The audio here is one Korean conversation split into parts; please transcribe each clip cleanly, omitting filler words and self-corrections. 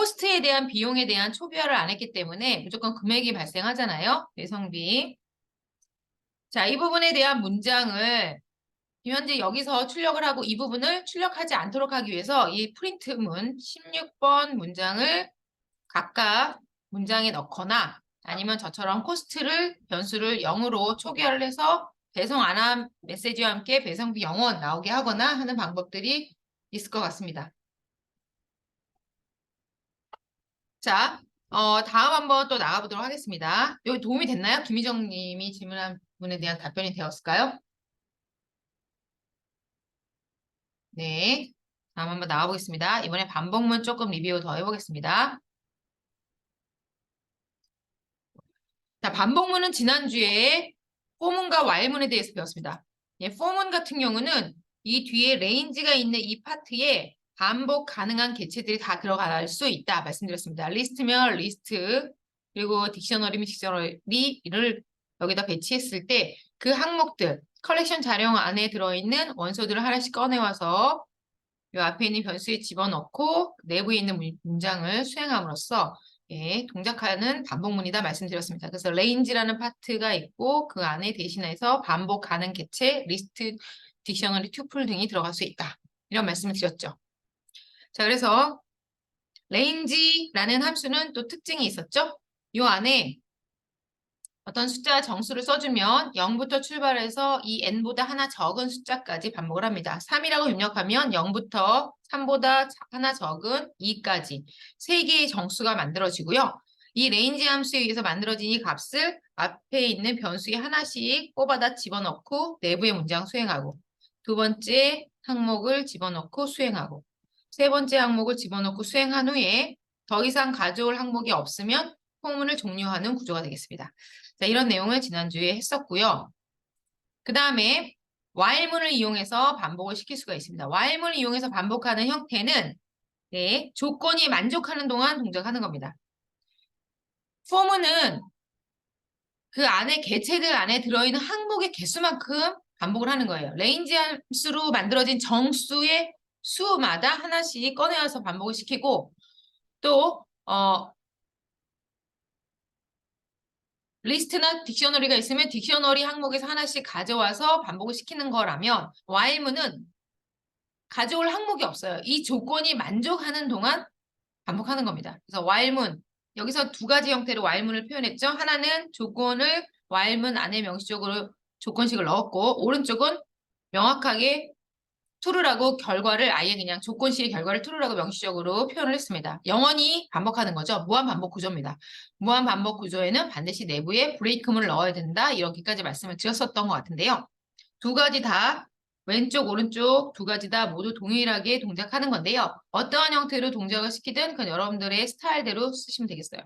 코스트에 대한 비용에 대한 초기화를 안 했기 때문에 무조건 금액이 발생하잖아요. 배송비. 자, 이 부분에 대한 문장을 현재 여기서 출력을 하고 이 부분을 출력하지 않도록 하기 위해서 이 프린트문 16번 문장을 각각 문장에 넣거나 아니면 저처럼 코스트를 변수를 0으로 초기화를 해서 배송 안 한 메시지와 함께 배송비 0원 나오게 하거나 하는 방법들이 있을 것 같습니다. 자, 다음 한번 또 나가보도록 하겠습니다. 여기 도움이 됐나요? 김희정 님이 질문한 부분에 대한 답변이 되었을까요? 네. 다음 한번 나가보겠습니다. 이번에 반복문 조금 리뷰 더 해보겠습니다. 자, 반복문은 지난주에 포문과 while문에 대해서 배웠습니다. 예, 포문 같은 경우는 이 뒤에 레인지가 있는 이 파트에 반복 가능한 개체들이 다 들어갈 수 있다 말씀드렸습니다. 리스트면 리스트, 그리고 딕셔너리면 딕셔너리를 여기다 배치했을 때 그 항목들, 컬렉션 자료 안에 들어있는 원소들을 하나씩 꺼내와서 이 앞에 있는 변수에 집어넣고 내부에 있는 문장을 수행함으로써 예, 동작하는 반복문이다 말씀드렸습니다. 그래서 range라는 파트가 있고 그 안에 대신해서 반복 가능 개체, 리스트, 딕셔너리, 튜플 등이 들어갈 수 있다. 이런 말씀을 드렸죠. 자, 그래서 range라는 함수는 또 특징이 있었죠. 이 안에 어떤 숫자 정수를 써주면 0부터 출발해서 이 n보다 하나 적은 숫자까지 반복을 합니다. 3이라고 입력하면 0부터 3보다 하나 적은 2까지 3개의 정수가 만들어지고요. 이 range 함수에 의해서 만들어진 이 값을 앞에 있는 변수에 하나씩 뽑아다 집어넣고 내부의 문장 수행하고 두 번째 항목을 집어넣고 수행하고 세 번째 항목을 집어넣고 수행한 후에 더 이상 가져올 항목이 없으면 포문을 종료하는 구조가 되겠습니다. 자, 이런 내용을 지난주에 했었고요. 그 다음에 while문을 이용해서 반복을 시킬 수가 있습니다. while문을 이용해서 반복하는 형태는 네, 조건이 만족하는 동안 동작하는 겁니다. for는 그 안에 개체들 안에 들어있는 항목의 개수만큼 반복을 하는 거예요. 레인지 함수로 만들어진 정수의 수마다 하나씩 꺼내와서 반복을 시키고 또 리스트나 딕셔너리가 있으면 딕셔너리 항목에서 하나씩 가져와서 반복을 시키는 거라면 while문은 가져올 항목이 없어요. 이 조건이 만족하는 동안 반복하는 겁니다. 그래서 while문 여기서 두 가지 형태로 while문을 표현했죠. 하나는 조건을 while문 안에 명시적으로 조건식을 넣었고 오른쪽은 명확하게 true라고 결과를 아예 그냥 조건식의 결과를 true라고 명시적으로 표현을 했습니다. 영원히 반복하는 거죠. 무한 반복 구조입니다. 무한 반복 구조에는 반드시 내부에 브레이크문을 넣어야 된다. 이렇게까지 말씀을 드렸었던 것 같은데요. 두 가지 다 왼쪽, 오른쪽 두 가지 다 모두 동일하게 동작하는 건데요. 어떠한 형태로 동작을 시키든 그건 여러분들의 스타일대로 쓰시면 되겠어요.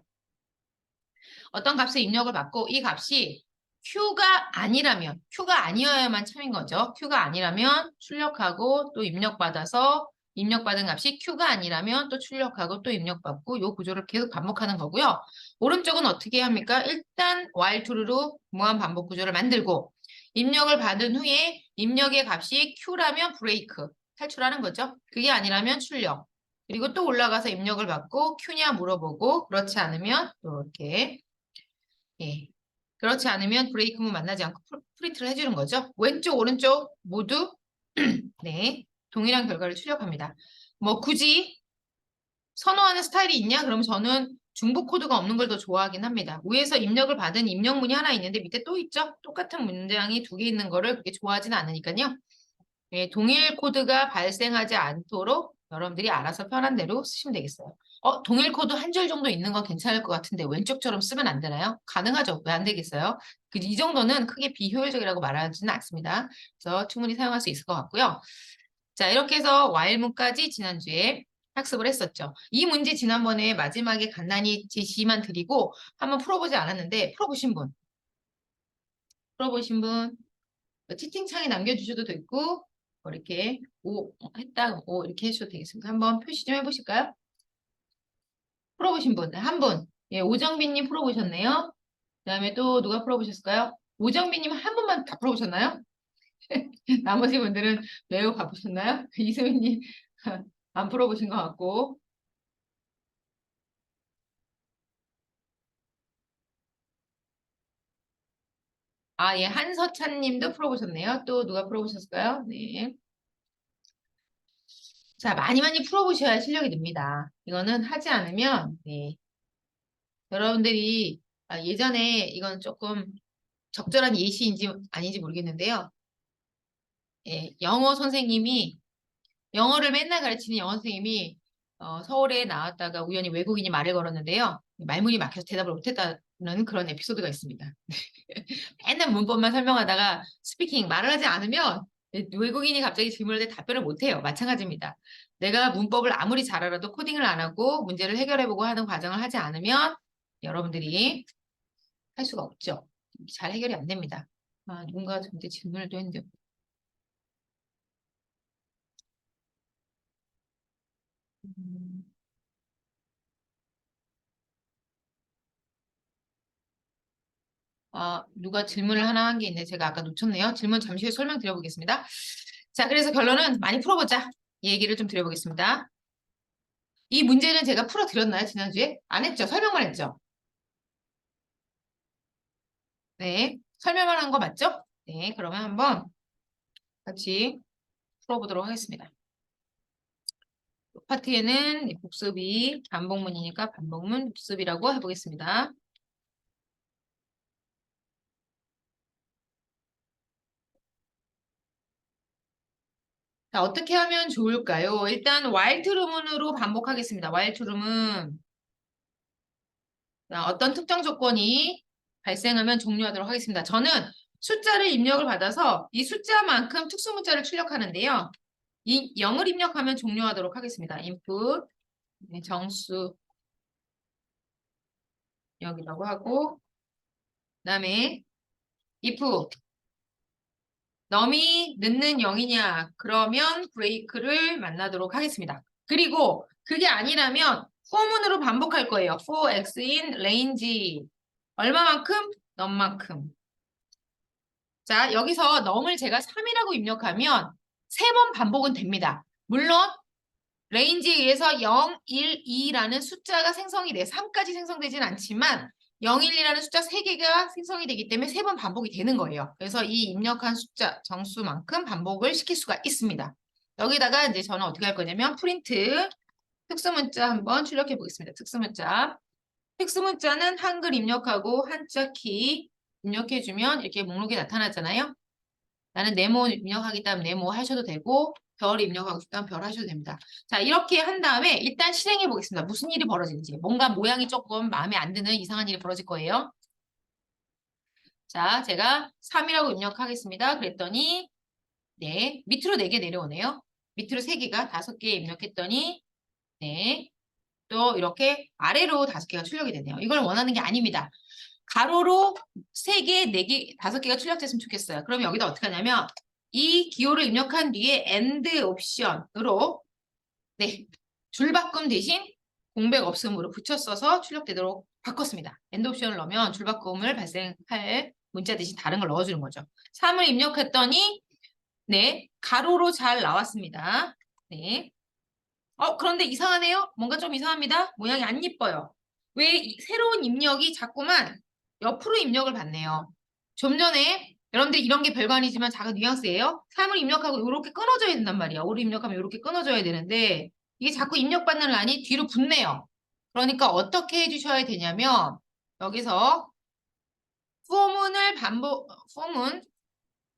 어떤 값을 입력을 받고 이 값이 Q가 아니라면, Q가 아니어야만 참인 거죠. Q가 아니라면 출력하고 또 입력받아서 입력받은 값이 Q가 아니라면 또 출력하고 또 입력받고 이 구조를 계속 반복하는 거고요. 오른쪽은 어떻게 합니까? 일단 while true로 무한 반복 구조를 만들고 입력을 받은 후에 입력의 값이 Q라면 브레이크, 탈출하는 거죠. 그게 아니라면 출력. 그리고 또 올라가서 입력을 받고 Q냐 물어보고 그렇지 않으면 이렇게 예. 그렇지 않으면 브레이크문 만나지 않고 프린트를 해주는 거죠. 왼쪽, 오른쪽 모두 네, 동일한 결과를 출력합니다. 뭐 굳이 선호하는 스타일이 있냐? 그러면 저는 중복 코드가 없는 걸 더 좋아하긴 합니다. 위에서 입력을 받은 입력문이 하나 있는데 밑에 또 있죠? 똑같은 문장이 두 개 있는 거를 그렇게 좋아하지는 않으니까요. 예, 동일 코드가 발생하지 않도록 여러분들이 알아서 편한 대로 쓰시면 되겠어요. 동일 코드 한 줄 정도 있는 건 괜찮을 것 같은데 왼쪽처럼 쓰면 안 되나요? 가능하죠. 왜 안 되겠어요? 이 정도는 크게 비효율적이라고 말하지는 않습니다. 그래서 충분히 사용할 수 있을 것 같고요. 자, 이렇게 해서 while문까지 지난주에 학습을 했었죠. 이 문제 지난번에 마지막에 간단히 제시만 드리고 한번 풀어보지 않았는데 풀어보신 분? 풀어보신 분? 채팅창에 남겨주셔도 되고 이렇게 오 했다 오 이렇게 해주셔도 되겠습니다. 한번 표시 좀 해보실까요? 풀어보신 분, 한 분. 예, 오정빈님 풀어보셨네요. 그 다음에 또 누가 풀어보셨을까요? 오정빈님 한 분만 다 풀어보셨나요? 나머지 분들은 매우 바쁘셨나요? 이수민님 안 풀어보신 것 같고 아, 예, 한서찬 님도 풀어보셨네요. 또 누가 풀어보셨을까요? 네. 자, 많이 많이 풀어보셔야 실력이 늡니다. 이거는 하지 않으면, 네. 여러분들이 예전에 이건 조금 적절한 예시인지 아닌지 모르겠는데요. 예, 영어 선생님이 영어를 맨날 가르치는 영어 선생님이 서울에 나왔다가 우연히 외국인이 말을 걸었는데요. 말문이 막혀서 대답을 못했다는 그런 에피소드가 있습니다. 맨날 문법만 설명하다가 스피킹 말을 하지 않으면 외국인이 갑자기 질문을 할 때 답변을 못해요. 마찬가지입니다. 내가 문법을 아무리 잘 알아도 코딩을 안 하고 문제를 해결해보고 하는 과정을 하지 않으면 여러분들이 할 수가 없죠. 잘 해결이 안 됩니다. 아, 누군가 저한테 질문을 또 했는데 음, 누가 질문을 하나 한 게 있는데 제가 아까 놓쳤네요. 질문 잠시 후에 설명드려보겠습니다. 자, 그래서 결론은 많이 풀어보자. 이 얘기를 좀 드려보겠습니다. 이 문제는 제가 풀어드렸나요? 지난주에? 안 했죠? 설명만 했죠? 네. 설명만 한 거 맞죠? 네. 그러면 한번 같이 풀어보도록 하겠습니다. 이 파트에는 복습이 반복문이니까 반복문 복습이라고 해보겠습니다. 자, 어떻게 하면 좋을까요? 일단 while true문으로 반복하겠습니다. while true문 어떤 특정 조건이 발생하면 종료하도록 하겠습니다. 저는 숫자를 입력을 받아서 이 숫자만큼 특수문자를 출력하는데요. 이 0을 입력하면 종료하도록 하겠습니다. input 정수 여기라고 하고 그다음에 if 넘이 늦는 0이냐 그러면 브레이크를 만나도록 하겠습니다. 그리고 그게 아니라면 for문으로 반복할 거예요. for x in range 얼마만큼? 넘만큼. 자, 여기서 넘을 제가 3이라고 입력하면 3번 반복은 됩니다. 물론 레인지에 의해서 0, 1, 2라는 숫자가 생성이 돼 3까지 생성되진 않지만 0, 1, 2라는 숫자 3개가 생성이 되기 때문에 3번 반복이 되는 거예요. 그래서 이 입력한 숫자 정수만큼 반복을 시킬 수가 있습니다. 여기다가 이제 저는 어떻게 할 거냐면 프린트 특수문자 한번 출력해 보겠습니다. 특수문자. 특수문자는 한글 입력하고 한자 키 입력해주면 이렇게 목록이 나타나잖아요. 나는 네모 입력하기 때문에 네모 하셔도 되고 별 입력하고 싶다면 별 하셔도 됩니다. 자, 이렇게 한 다음에 일단 실행해 보겠습니다. 무슨 일이 벌어지는지. 뭔가 모양이 조금 마음에 안 드는 이상한 일이 벌어질 거예요. 자, 제가 3이라고 입력하겠습니다. 그랬더니 네, 밑으로 4개 내려오네요. 밑으로 3개가 5개 입력했더니 네, 또 이렇게 아래로 5개가 출력이 되네요. 이걸 원하는 게 아닙니다. 가로로 3개, 4개, 5개가 출력됐으면 좋겠어요. 그럼 여기다 어떻게 하냐면 이 기호를 입력한 뒤에 AND 옵션으로 네, 줄바꿈 대신 공백 없음으로 붙여 써서 출력되도록 바꿨습니다. AND 옵션을 넣으면 줄바꿈을 발생할 문자 대신 다른 걸 넣어주는 거죠. 3을 입력했더니 네, 가로로 잘 나왔습니다. 네. 그런데 이상하네요. 뭔가 좀 이상합니다. 모양이 안 예뻐요. 왜 새로운 입력이 자꾸만 옆으로 입력을 받네요. 좀 전에 여러분들 이런 게 별거 아니지만 작은 뉘앙스예요. 3을 입력하고 이렇게 끊어져야 된단 말이야. 5를 입력하면 이렇게 끊어져야 되는데 이게 자꾸 입력받는 란이 뒤로 붙네요. 그러니까 어떻게 해주셔야 되냐면 여기서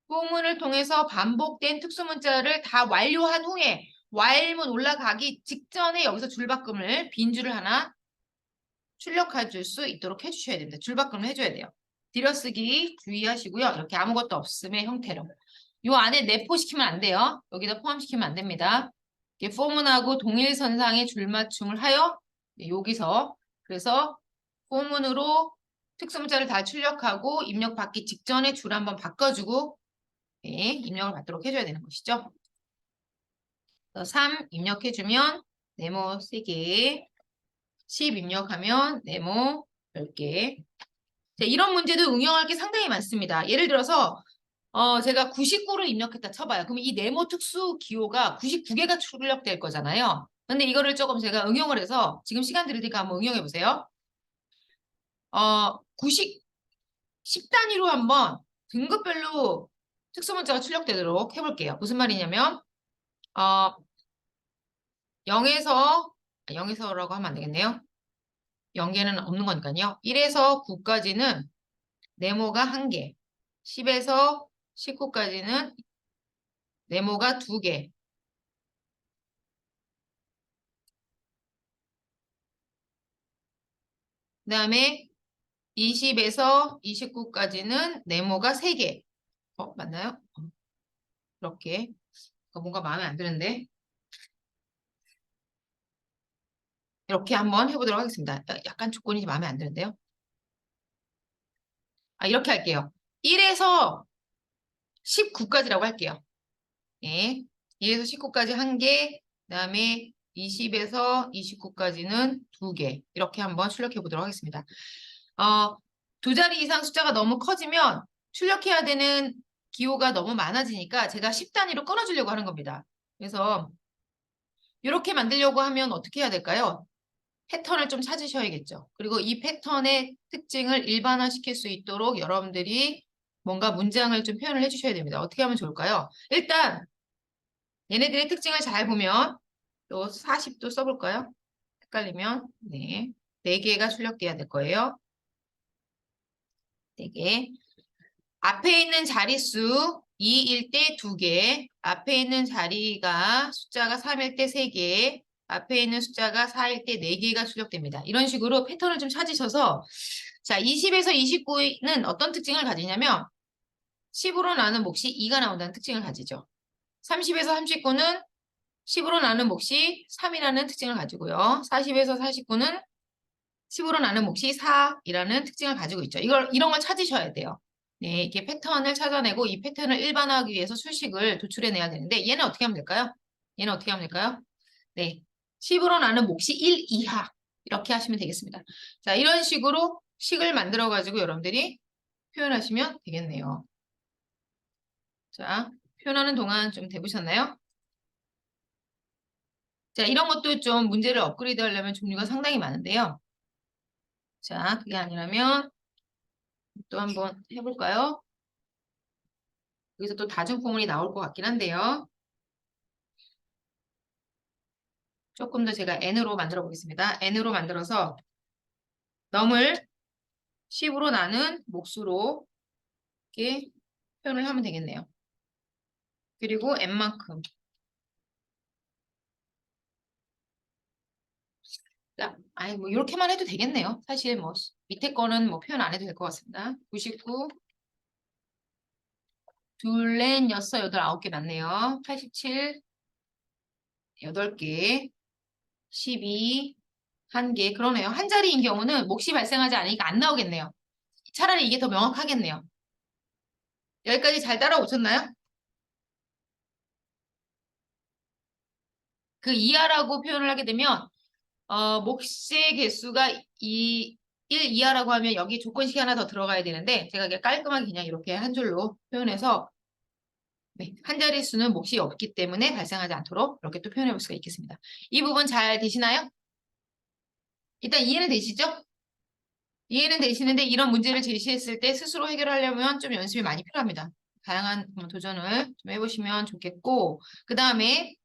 포문을 통해서 반복된 특수문자를 다 완료한 후에 while문 올라가기 직전에 여기서 줄바꿈을 빈 줄을 하나 출력해 줄 수 있도록 해주셔야 됩니다. 줄바꿈을 해줘야 돼요. 들여쓰기 주의하시고요. 이렇게 아무것도 없음의 형태로. 이 안에 내포시키면 안 돼요. 여기다 포함시키면 안 됩니다. 이게 포문하고 동일선상에 줄맞춤을 하여 여기서 그래서 포문으로 특수문자를 다 출력하고 입력받기 직전에 줄 한번 바꿔주고 네, 입력을 받도록 해줘야 되는 것이죠. 3 입력해주면 네모 3개, 10 입력하면 네모 10개. 자, 이런 문제도 응용할 게 상당히 많습니다. 예를 들어서 제가 99를 입력했다 쳐봐요. 그럼 이 네모 특수 기호가 99개가 출력될 거잖아요. 근데 이거를 조금 제가 응용을 해서 지금 시간 드릴 테니까 한번 응용해 보세요. 10단위로 한번 등급별로 특수문자가 출력되도록 해볼게요. 무슨 말이냐면 0에서라고 하면 안 되겠네요. 0개는 없는 거니까요. 1에서 9까지는 네모가 1개, 10에서 19까지는 네모가 2개, 그 다음에 20에서 29까지는 네모가 3개. 맞나요? 이렇게. 뭔가 마음에 안 드는데. 이렇게 한번 해보도록 하겠습니다. 약간 조건이 마음에 안 드는데요. 이렇게 할게요. 1에서 19까지라고 할게요. 예. 1에서 19까지 1개, 그 다음에 20에서 29까지는 2개. 이렇게 한번 출력해 보도록 하겠습니다. 두 자리 이상 숫자가 너무 커지면 출력해야 되는 기호가 너무 많아지니까 제가 10단위로 끊어주려고 하는 겁니다. 그래서 이렇게 만들려고 하면 어떻게 해야 될까요? 패턴을 좀 찾으셔야겠죠. 그리고 이 패턴의 특징을 일반화시킬 수 있도록 여러분들이 뭔가 문장을 좀 표현을 해주셔야 됩니다. 어떻게 하면 좋을까요? 일단 얘네들의 특징을 잘 보면 또 40도 써볼까요? 헷갈리면 네, 4개가 출력돼야 될 거예요. 4개. 앞에 있는 자릿수 2일 때 2개, 앞에 있는 자리가 숫자가 3일 때 3개, 앞에 있는 숫자가 4일 때 4개가 출력됩니다. 이런 식으로 패턴을 좀 찾으셔서 자, 20에서 29는 어떤 특징을 가지냐면 10으로 나눈 몫이 2가 나온다는 특징을 가지죠. 30에서 39는 10으로 나눈 몫이 3이라는 특징을 가지고요. 40에서 49는 10으로 나눈 몫이 4이라는 특징을 가지고 있죠. 이런 걸 찾으셔야 돼요. 네, 이렇게 패턴을 찾아내고 이 패턴을 일반화하기 위해서 수식을 도출해내야 되는데 얘는 어떻게 하면 될까요? 얘는 어떻게 하면 될까요? 네, 10으로 나눈 몫이 1 이하 이렇게 하시면 되겠습니다. 자, 이런 식으로 식을 만들어가지고 여러분들이 표현하시면 되겠네요. 자, 표현하는 동안 좀 돼보셨나요? 자, 이런 것도 좀 문제를 업그레이드 하려면 종류가 상당히 많은데요. 자, 그게 아니라면 또 한번 해볼까요? 여기서 또 다중포물이 나올 것 같긴 한데요. 조금 더 제가 n으로 만들어 보겠습니다. n으로 만들어서 넘을 10으로 나눈 몫으로 이렇게 표현을 하면 되겠네요. 그리고 n만큼. 아니 뭐 이렇게만 해도 되겠네요. 사실 뭐 밑에 거는 뭐 표현 안 해도 될 것 같습니다. 99, 둘, 넷, 여섯, 여덟, 9개 맞네요. 87, 8개, 12, 1개. 그러네요. 한 자리인 경우는 몫이 발생하지 않으니까 안 나오겠네요. 차라리 이게 더 명확하겠네요. 여기까지 잘 따라오셨나요? 그 이하라고 표현을 하게 되면 몫의 개수가 1 이하라고 하면 여기 조건식이 하나 더 들어가야 되는데 제가 그냥 깔끔하게 그냥 이렇게 한 줄로 표현해서 네, 한 자릿수는 몫이 없기 때문에 발생하지 않도록 이렇게 또 표현해 볼 수가 있겠습니다. 이 부분 잘 되시나요? 일단 이해는 되시죠? 이해는 되시는데 이런 문제를 제시했을 때 스스로 해결하려면 좀 연습이 많이 필요합니다. 다양한 도전을 좀 해보시면 좋겠고 그 다음에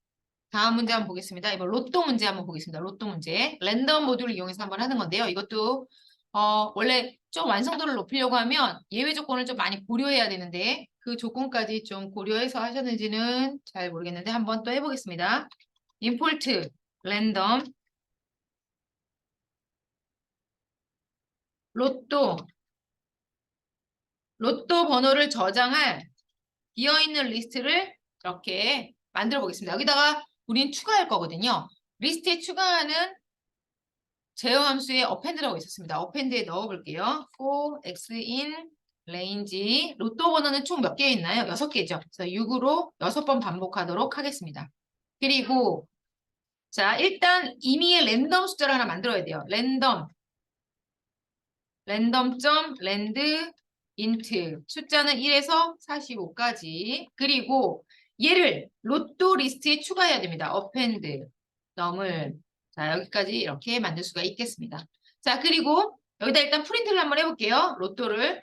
다음 문제 한번 보겠습니다. 이번 로또 문제 한번 보겠습니다. 로또 문제. 랜덤 모듈을 이용해서 한번 하는 건데요. 이것도 원래 좀 완성도를 높이려고 하면 예외 조건을 좀 많이 고려해야 되는데 그 조건까지 좀 고려해서 하셨는지는 잘 모르겠는데 한번 또 해보겠습니다. 임포트 랜덤 로또 번호를 저장할 비어있는 리스트를 이렇게 만들어 보겠습니다. 여기다가 우린 추가할 거거든요. 리스트에 추가하는 제어 함수에 append라고 있었습니다. append에 넣어볼게요. for x in range 로또 번호는 총 몇 개 있나요? 6개죠. 그래서 6으로 6번 반복하도록 하겠습니다. 그리고 자 일단 임의의 랜덤 숫자를 하나 만들어야 돼요. 랜덤.rand int 숫자는 1에서 45까지 그리고 얘를 로또 리스트에 추가해야 됩니다. append 넘을 자 여기까지 이렇게 만들 수가 있겠습니다. 자 그리고 여기다 일단 프린트를 한번 해볼게요. 로또를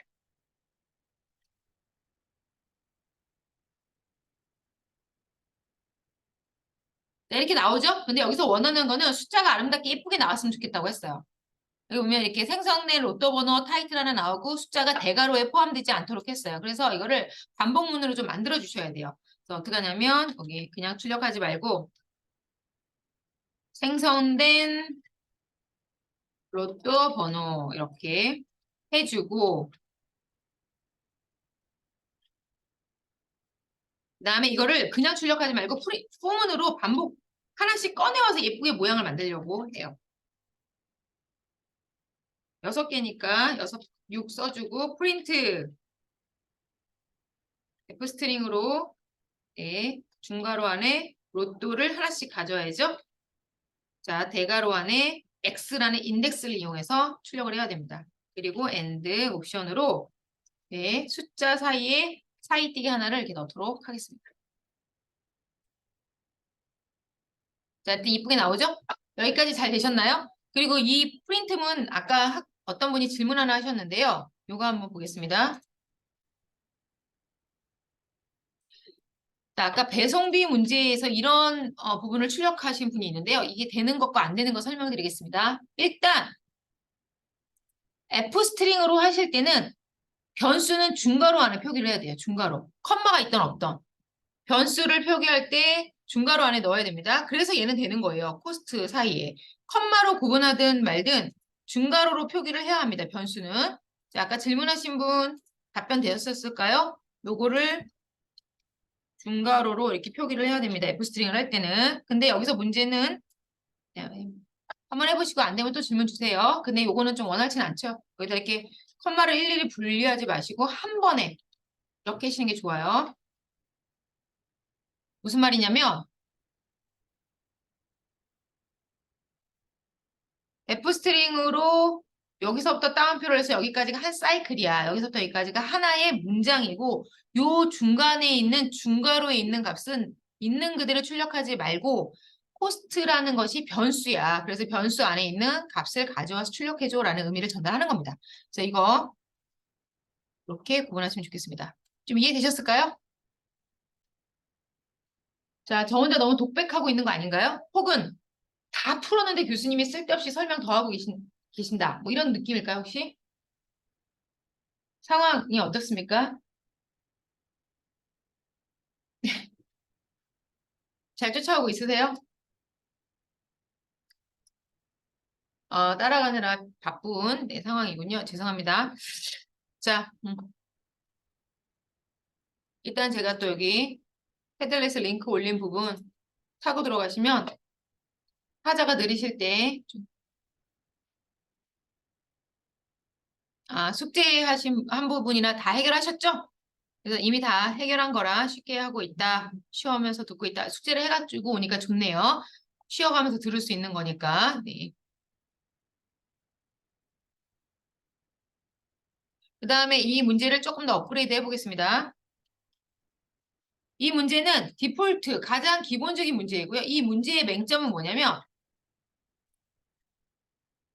네, 이렇게 나오죠? 근데 여기서 원하는 거는 숫자가 아름답게 예쁘게 나왔으면 좋겠다고 했어요. 여기 보면 이렇게 생성된 로또 번호 타이틀 하나 나오고 숫자가 대괄호에 포함되지 않도록 했어요. 그래서 이거를 반복문으로 좀 만들어 주셔야 돼요. 그래서 어떻게 하냐면 거기 그냥 출력하지 말고 생성된 로또 번호 이렇게 해주고 그다음에 이거를 그냥 출력하지 말고 포문으로 반복 하나씩 꺼내와서 예쁘게 모양을 만들려고 해요. 6개니까 6 써주고 프린트 F 스트링으로 네, 중괄호 안에 로또를 하나씩 가져야죠. 자, 대괄호 안에 X라는 인덱스를 이용해서 출력을 해야 됩니다. 그리고 AND 옵션으로 네, 숫자 사이에 사이뛰기 하나를 이렇게 넣도록 하겠습니다. 자, 일단 이쁘게 나오죠? 여기까지 잘 되셨나요? 그리고 이 프린트문 아까 어떤 분이 질문 하나 하셨는데요. 요거 한번 보겠습니다. 자, 아까 배송비 문제에서 이런 부분을 출력하신 분이 있는데요. 이게 되는 것과 안 되는 거 설명드리겠습니다. 일단 F 스트링으로 하실 때는 변수는 중괄호 안에 표기를 해야 돼요. 중괄호. 컴마가 있던 없던. 변수를 표기할 때 중괄호 안에 넣어야 됩니다. 그래서 얘는 되는 거예요. 코스트 사이에. 컴마로 구분하든 말든 중괄호로 표기를 해야 합니다. 변수는. 자, 아까 질문하신 분 답변 되셨을까요? 요거를 중괄호로 이렇게 표기를 해야 됩니다. F스트링을 할 때는. 근데 여기서 문제는 한번 해보시고 안 되면 또 질문 주세요. 근데 요거는 좀 원활치는 않죠. 여기다 이렇게 컴마를 일일이 분리하지 마시고 한 번에 이렇게 하시는 게 좋아요. 무슨 말이냐면 F스트링으로 여기서부터 따옴표를 해서 여기까지가 한 사이클이야. 여기서부터 여기까지가 하나의 문장이고 요 중간에 있는 중괄호에 있는 값은 있는 그대로 출력하지 말고 코스트라는 것이 변수야. 그래서 변수 안에 있는 값을 가져와서 출력해줘라는 의미를 전달하는 겁니다. 그래서 이거 이렇게 구분하시면 좋겠습니다. 좀 이해되셨을까요? 자, 저 혼자 너무 독백하고 있는 거 아닌가요? 혹은 다 풀었는데 교수님이 쓸데없이 설명 더 하고 계신다. 뭐 이런 느낌일까요, 혹시? 상황이 어떻습니까? 잘 쫓아오고 있으세요? 따라가느라 바쁜 네, 상황이군요. 죄송합니다. 자, 일단 제가 또 여기 헤들렛 링크 올린 부분 타고 들어가시면 하자가 느리실 때 숙제하신 한 부분이나 다 해결하셨죠? 그래서 이미 다 해결한 거라 쉽게 하고 있다. 쉬어가면서 듣고 있다. 숙제를 해가지고 오니까 좋네요. 쉬어가면서 들을 수 있는 거니까. 네. 그 다음에 이 문제를 조금 더 업그레이드 해보겠습니다. 이 문제는 디폴트, 가장 기본적인 문제이고요. 이 문제의 맹점은 뭐냐면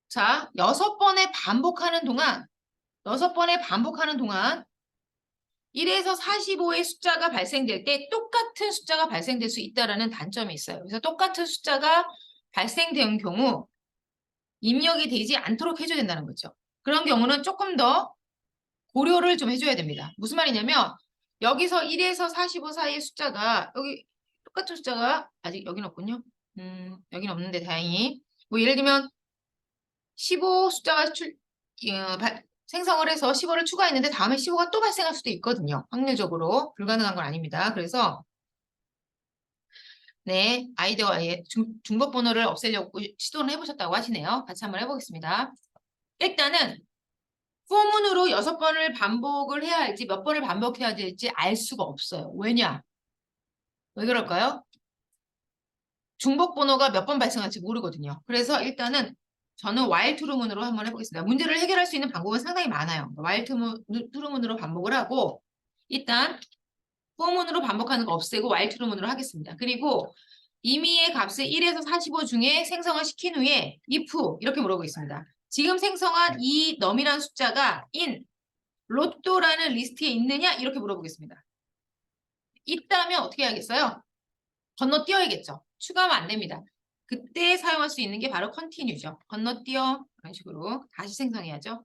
자, 6번에 반복하는 동안 1에서 45의 숫자가 발생될 때 똑같은 숫자가 발생될 수 있다는 단점이 있어요. 그래서 똑같은 숫자가 발생된 경우 입력이 되지 않도록 해줘야 된다는 거죠. 그런 경우는 조금 더 고려를 좀 해줘야 됩니다. 무슨 말이냐면 여기서 1에서 45 사이의 숫자가 여기 똑같은 숫자가 아직 여긴 없군요. 여긴 없는데 다행히 뭐 예를 들면 15 숫자가 생성을 해서 15를 추가했는데 다음에 15가 또 발생할 수도 있거든요. 확률적으로 불가능한 건 아닙니다. 그래서 네, 아이디어 중복 번호를 없애려고 시도를 해보셨다고 하시네요. 같이 한번 해보겠습니다. 일단은 포문으로 6번을 반복을 해야 할지 몇 번을 반복해야 될지 알 수가 없어요. 왜냐? 왜 그럴까요? 중복 번호가 몇 번 발생할지 모르거든요. 그래서 일단은 저는 while true문으로 한번 해보겠습니다. 문제를 해결할 수 있는 방법은 상당히 많아요. while true문으로 반복을 하고 일단 for문으로 반복하는 거 없애고 while true문으로 하겠습니다. 그리고 임의의 값을 1에서 45 중에 생성을 시킨 후에 if 이렇게 물어보겠습니다. 지금 생성한 이 num이라는 숫자가 in 로또라는 리스트에 있느냐 이렇게 물어보겠습니다. 있다면 어떻게 해야겠어요? 건너뛰어야겠죠. 추가하면 안 됩니다. 그때 사용할 수 있는 게 바로 continue죠. 건너뛰어 이런 식으로 다시 생성해야죠.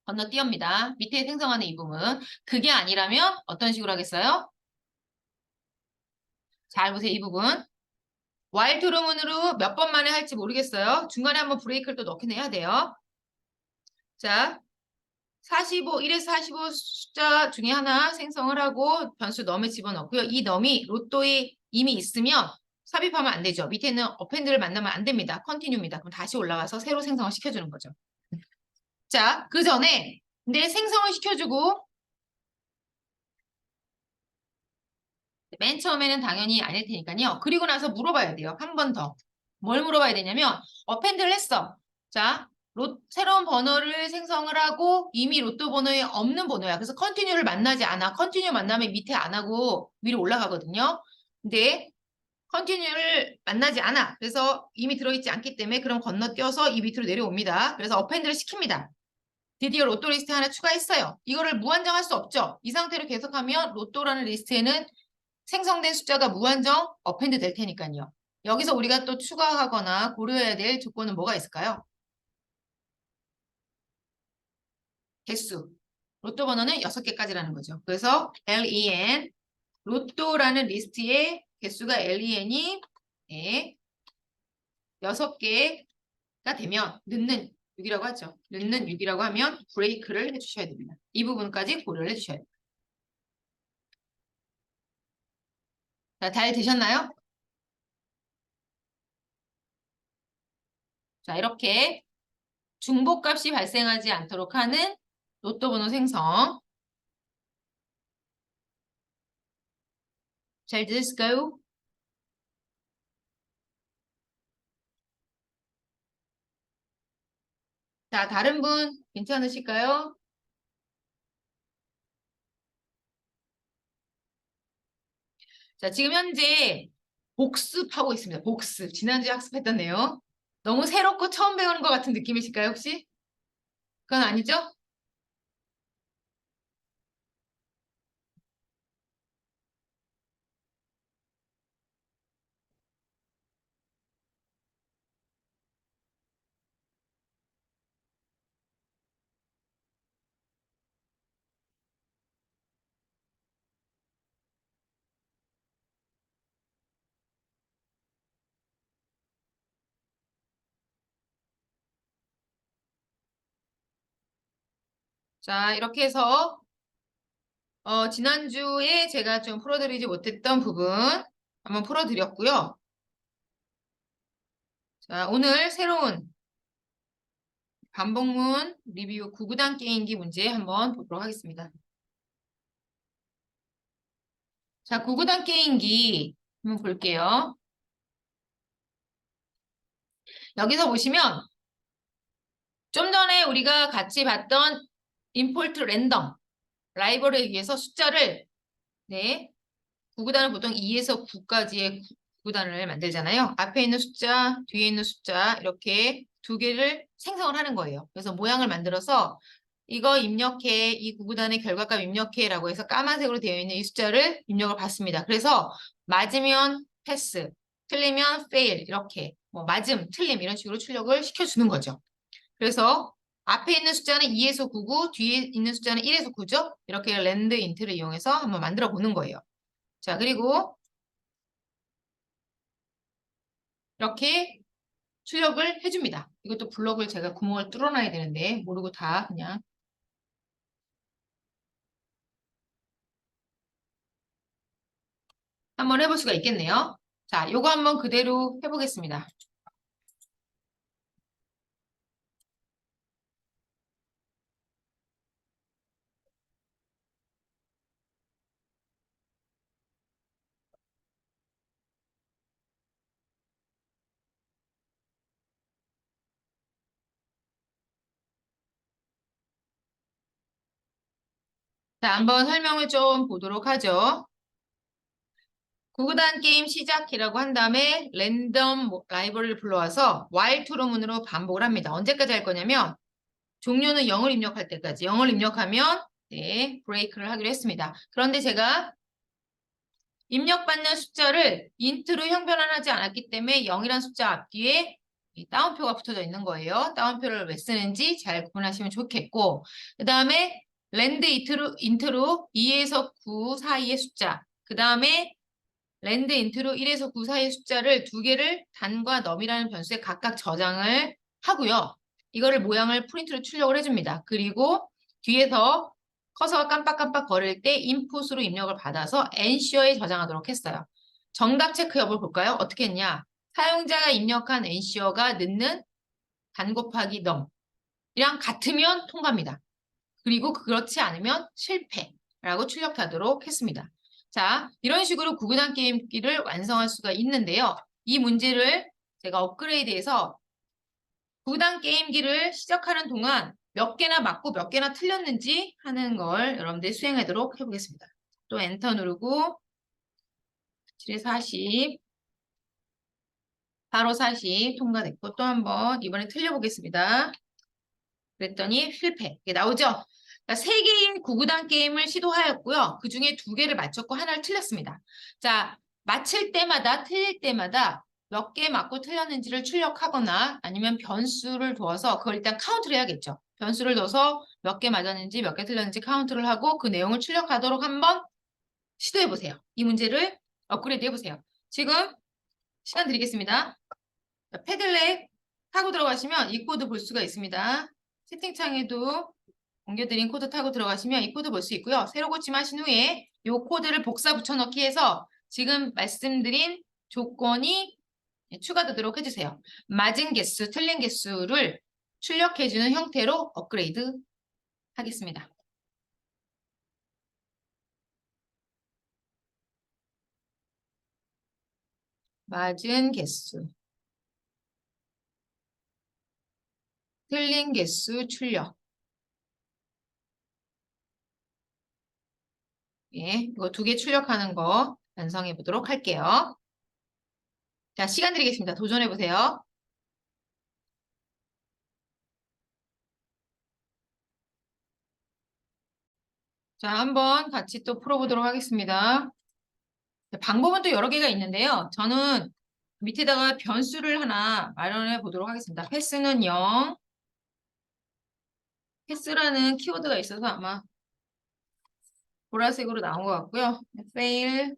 건너뛰어입니다. 밑에 생성하는 이 부분. 그게 아니라면 어떤 식으로 하겠어요? 잘 보세요. 이 부분. while 트루문으로 몇 번 만에 할지 모르겠어요. 중간에 한번 브레이크를 또 넣긴 해야 돼요. 자, 45, 1에서 45 숫자 중에 하나 생성을 하고 변수 넘에 집어넣고요. 이 넘이 로또에 이미 있으면 삽입하면 안 되죠. 밑에는 어펜드를 만나면 안 됩니다. 컨티뉴입니다. 그럼 다시 올라가서 새로 생성을 시켜주는 거죠. 자, 그 전에 내 생성을 시켜주고 맨 처음에는 당연히 아닐 테니까요. 그리고 나서 물어봐야 돼요. 한 번 더. 뭘 물어봐야 되냐면 어펜드를 했어. 자, 새로운 번호를 생성을 하고 이미 로또 번호에 없는 번호야. 그래서 컨티뉴를 만나지 않아. 컨티뉴 만나면 밑에 안 하고 위로 올라가거든요. 근데 컨티뉴를 만나지 않아. 그래서 이미 들어있지 않기 때문에 그럼 건너뛰어서 이 밑으로 내려옵니다. 그래서 어펜드를 시킵니다. 드디어 로또 리스트 하나 추가했어요. 이거를 무한정할 수 없죠. 이 상태로 계속하면 로또라는 리스트에는 생성된 숫자가 무한정 어펜드 될 테니까요. 여기서 우리가 또 추가하거나 고려해야 될 조건은 뭐가 있을까요? 개수. 로또 번호는 6개까지라는 거죠. 그래서 len, 로또라는 리스트의 개수가 len이 6개가 되면 넣는 6이라고 하죠. 넣는 6이라고 하면 브레이크를 해주셔야 됩니다. 이 부분까지 고려를 해주셔야 됩니다. 자, 잘 되셨나요? 자, 이렇게 중복값이 발생하지 않도록 하는 로또 번호 생성. 잘 되셨을까요? 자, 다른 분 괜찮으실까요? 자, 지금 현재 복습하고 있습니다. 복습. 지난주에 학습했던 내용. 너무 새롭고 처음 배우는 것 같은 느낌이실까요, 혹시? 그건 아니죠? 자, 이렇게 해서 지난주에 제가 좀 풀어드리지 못했던 부분 한번 풀어드렸고요. 자, 오늘 새로운 반복문 리뷰 구구단 게임기 문제 한번 보도록 하겠습니다. 자, 구구단 게임기 한번 볼게요. 여기서 보시면 좀 전에 우리가 같이 봤던 임포트 랜덤 라이벌에 의해서 숫자를 구구단을 보통 2에서 9까지의 구구단을 만들잖아요. 앞에 있는 숫자, 뒤에 있는 숫자 이렇게 두 개를 생성을 하는 거예요. 그래서 모양을 만들어서 이거 입력해, 이 구구단의 결과값 입력해라고 해서 까만색으로 되어 있는 이 숫자를 입력을 받습니다. 그래서 맞으면 패스, 틀리면 fail 이렇게 뭐 맞음, 틀림 이런 식으로 출력을 시켜주는 거죠. 그래서 앞에 있는 숫자는 2에서 9고 뒤에 있는 숫자는 1에서 9죠. 이렇게 랜드 인트를 이용해서 한번 만들어 보는 거예요. 자, 그리고 이렇게 출력을 해줍니다. 이것도 블럭을 제가 구멍을 뚫어놔야 되는데 모르고 다 그냥 한번 해볼 수가 있겠네요. 자, 요거 한번 그대로 해보겠습니다. 자, 한번 설명을 좀 보도록 하죠. 구구단 게임 시작이라고 한 다음에 랜덤 라이브러리를 불러와서 while true문으로 반복을 합니다. 언제까지 할 거냐면 종료는 0을 입력할 때까지 0을 입력하면 브레이크를 하기로 했습니다. 그런데 제가 입력받는 숫자를 인트로 형변환하지 않았기 때문에 0이라는 숫자 앞뒤에 이 따옴표가 붙어져 있는 거예요. 따옴표를 왜 쓰는지 잘 구분하시면 좋겠고, 그 다음에 랜드 인트로 2에서 9 사이의 숫자, 그 다음에 랜드 인트로 1에서 9 사이의 숫자를 두 개를 단과 넘이라는 변수에 각각 저장을 하고요. 이거를 모양을 프린트로 출력을 해줍니다. 그리고 뒤에서 커서가 깜빡깜빡 거릴 때 인풋으로 입력을 받아서 엔슈어에 저장하도록 했어요. 정답 체크 여부를 볼까요? 어떻게 했냐? 사용자가 입력한 엔슈어가 넣는 단 곱하기 넘이랑 같으면 통과입니다. 그리고 그렇지 않으면 실패라고 출력하도록 했습니다. 자, 이런 식으로 구구단 게임기를 완성할 수가 있는데요. 이 문제를 제가 업그레이드해서 구구단 게임기를 시작하는 동안 몇 개나 맞고 몇 개나 틀렸는지 하는 걸 여러분들이 수행하도록 해보겠습니다. 또 엔터 누르고 7에 40, 바로 40 통과됐고 또 한번 이번에 틀려보겠습니다. 그랬더니 실패. 이게 나오죠? 세 개의 구구단 게임을 시도하였고요. 그 중에 2개를 맞췄고 하나를 틀렸습니다. 자, 맞힐 때마다 틀릴 때마다 몇 개 맞고 틀렸는지를 출력하거나 아니면 변수를 둬서 그걸 일단 카운트를 해야겠죠. 변수를 둬서 몇 개 맞았는지 몇 개 틀렸는지 카운트를 하고 그 내용을 출력하도록 한번 시도해보세요. 이 문제를 업그레이드 해보세요. 지금 시간 드리겠습니다. 패들렛 타고 들어가시면 이 코드 볼 수가 있습니다. 채팅창에도 옮겨드린 코드 타고 들어가시면 이 코드 볼 수 있고요. 새로 고침하신 후에 이 코드를 복사 붙여넣기 해서 지금 말씀드린 조건이 추가되도록 해주세요. 맞은 개수, 틀린 개수를 출력해주는 형태로 업그레이드 하겠습니다. 맞은 개수, 틀린 개수 출력. 예, 이거 2개 출력하는 거 완성해 보도록 할게요. 자, 시간 드리겠습니다. 도전해 보세요. 자, 한번 같이 또 풀어보도록 하겠습니다. 방법은 또 여러 개가 있는데요. 저는 밑에다가 변수를 하나 마련해 보도록 하겠습니다. 패스는 0. 패스라는 키워드가 있어서 아마 보라색으로 나온 것 같고요. fail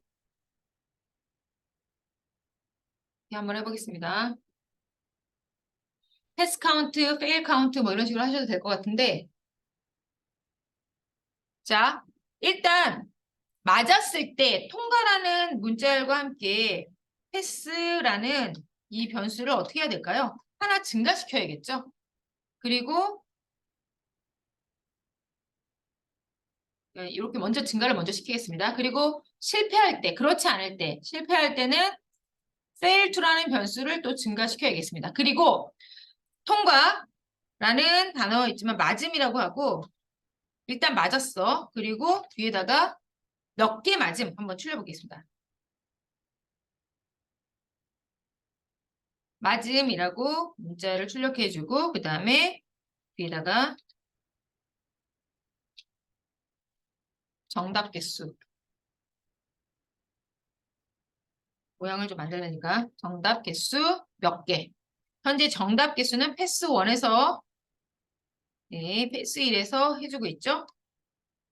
한번 해보겠습니다. 패스 카운트, fail 카운트 뭐 이런 식으로 하셔도 될 것 같은데 자, 일단 맞았을 때 통과라는 문자열과 함께 패스라는 이 변수를 어떻게 해야 될까요? 하나 증가시켜야겠죠? 그리고 이렇게 먼저 증가를 먼저 시키겠습니다. 그리고 실패할 때, 그렇지 않을 때, 실패할 때는 fail to라는 변수를 또 증가시켜야겠습니다. 그리고 통과라는 단어 있지만 맞음이라고 하고 일단 맞았어. 그리고 뒤에다가 몇 개 맞음 한번 출려보겠습니다. 맞음이라고 문자를 출력해주고 그 다음에 뒤에다가 정답 개수 모양을 좀 만들려니까 정답 개수 몇 개. 현재 정답 개수는 패스 1에서 네, 패스 1에서 해주고 있죠.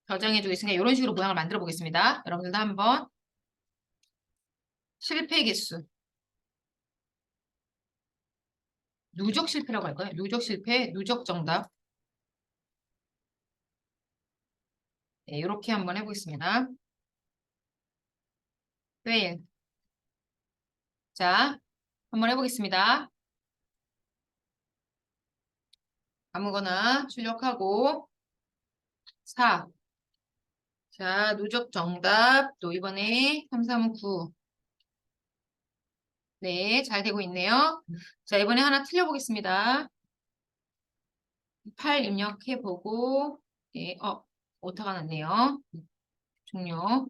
저장해주고 있으니까 이런 식으로 모양을 만들어 보겠습니다. 여러분들도 한번 실패 개수 누적 실패라고 할까요? 누적 실패, 누적 정답 네, 이렇게 한번 해보겠습니다. fail 자, 한번 해보겠습니다. 아무거나 출력하고 4 자, 누적 정답 또 이번에 339 네, 잘 되고 있네요. 자, 이번에 하나 틀려보겠습니다. 8 입력해보고 네, 오타가 났네요. 종료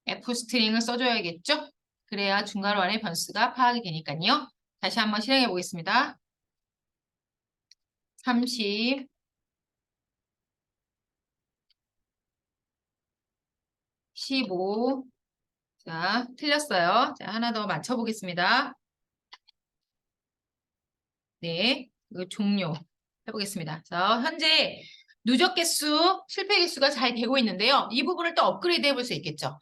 F 스트링을 써줘야겠죠? 그래야 중괄호환의 변수가 파악이 되니까요. 다시 한번 실행해 보겠습니다. 30 15. 자, 틀렸어요. 자, 하나 더 맞춰보겠습니다. 네, 이거 종료 해보겠습니다. 자, 현재 누적 개수, 실패 개수가 잘 되고 있는데요. 이 부분을 또 업그레이드 해볼 수 있겠죠.